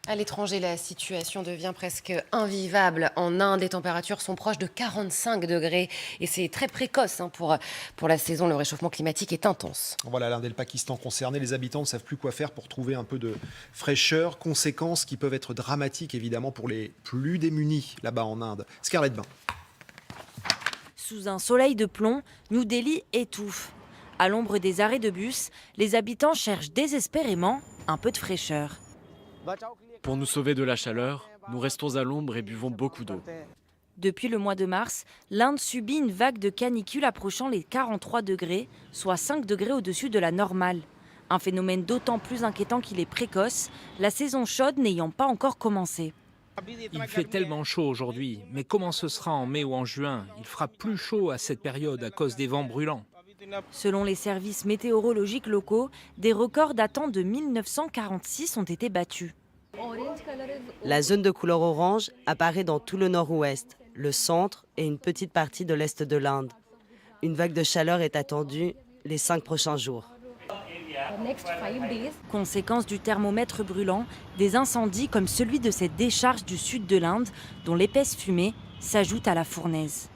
À l'étranger, la situation devient presque invivable. En Inde, les températures sont proches de 45 degrés et c'est très précoce pour la saison. Le réchauffement climatique est intense. Voilà, l'Inde et le Pakistan concernés, les habitants ne savent plus quoi faire pour trouver un peu de fraîcheur. Conséquences qui peuvent être dramatiques évidemment pour les plus démunis là-bas en Inde. Scarlett Bain. Sous un soleil de plomb, New Delhi étouffe. À l'ombre des arrêts de bus, les habitants cherchent désespérément un peu de fraîcheur. Pour nous sauver de la chaleur, nous restons à l'ombre et buvons beaucoup d'eau. Depuis le mois de mars, l'Inde subit une vague de canicule approchant les 43 degrés, soit 5 degrés au-dessus de la normale. Un phénomène d'autant plus inquiétant qu'il est précoce, la saison chaude n'ayant pas encore commencé. Il fait tellement chaud aujourd'hui, mais comment ce sera en mai ou en juin? Il fera plus chaud à cette période à cause des vents brûlants. Selon les services météorologiques locaux, des records datant de 1946 ont été battus. La zone de couleur orange apparaît dans tout le nord-ouest, le centre et une petite partie de l'est de l'Inde. Une vague de chaleur est attendue les 5 prochains jours. Conséquence du thermomètre brûlant, des incendies comme celui de cette décharge du sud de l'Inde, dont l'épaisse fumée s'ajoute à la fournaise.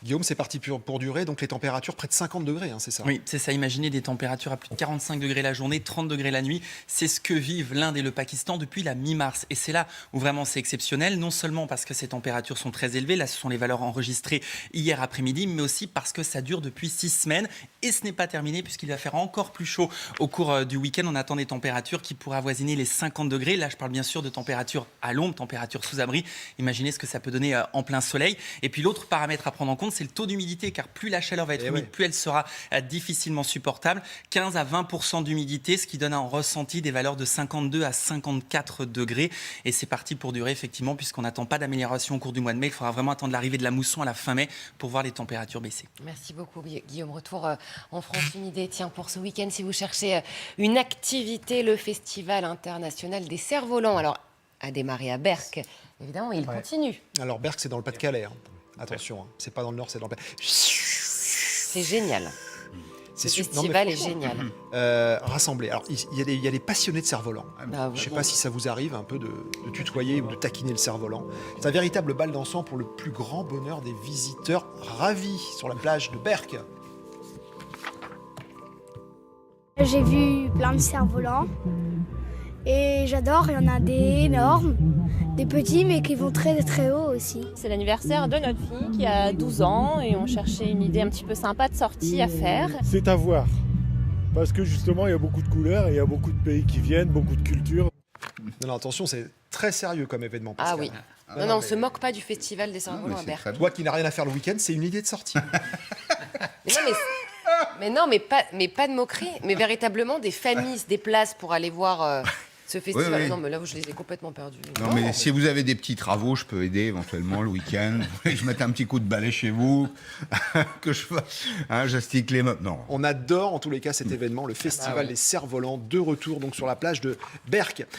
Guillaume, c'est parti pour durer, donc les températures près de 50 degrés, c'est ça? Oui, c'est ça. Imaginez des températures à plus de 45 degrés la journée, 30 degrés la nuit. C'est ce que vivent l'Inde et le Pakistan depuis la mi-mars. Et c'est là où vraiment c'est exceptionnel, non seulement parce que ces températures sont très élevées, là ce sont les valeurs enregistrées hier après-midi, mais aussi parce que ça dure depuis 6 semaines. Et ce n'est pas terminé puisqu'il va faire encore plus chaud au cours du week-end. On attend des températures qui pourraient avoisiner les 50 degrés. Là, je parle bien sûr de températures à l'ombre, températures sous abri. Imaginez ce que ça peut donner en plein soleil. Et puis l'autre paramètre à prendre en compte, c'est le taux d'humidité, car plus la chaleur va être humide, plus elle sera difficilement supportable. 15 à 20% d'humidité, ce qui donne un ressenti des valeurs de 52 à 54 degrés. Et c'est parti pour durer, effectivement, puisqu'on n'attend pas d'amélioration au cours du mois de mai. Il faudra vraiment attendre l'arrivée de la mousson à la fin mai pour voir les températures baisser. Merci beaucoup, Guillaume. Retour en France, une idée. Tiens, pour ce week-end, si vous cherchez une activité, le Festival international des cerfs-volants. Alors, a démarré à Berck. Évidemment, il continue. Alors Berck, c'est dans le Pas-de-Calais. Attention, c'est pas dans le nord, c'est dans le C'est génial. Ce festival est génial. Rassemblés. Alors, il y a des passionnés de cerfs-volants. Je ne sais pas si ça vous arrive un peu de tutoyer ou de taquiner le cerf-volant. C'est un véritable bal dansant pour le plus grand bonheur des visiteurs ravis sur la plage de Berck. J'ai vu plein de cerfs-volants et j'adore, il y en a des énormes, des petits mais qui vont très très haut aussi. C'est l'anniversaire de notre fille qui a 12 ans et on cherchait une idée un petit peu sympa de sortie à faire. C'est à voir, parce que justement il y a beaucoup de couleurs et il y a beaucoup de pays qui viennent, beaucoup de cultures. Non, attention, c'est très sérieux comme événement. Ah oui. Non, on ne se moque pas du Festival des cerfs-volants à Berck. Toi qui n'as rien à faire le week-end, c'est une idée de sortie. mais pas de moquerie, mais véritablement des familles se déplacent pour aller voir ce festival. Oui. Non, mais là, je les ai complètement perdus. Non, mais si vous avez des petits travaux, je peux aider éventuellement le week-end. Je mette un petit coup de balai chez vous, que je fasse, j'astique les meubles. Non. On adore en tous les cas cet événement, le Festival des cerfs-volants, de retour donc sur la plage de Berck.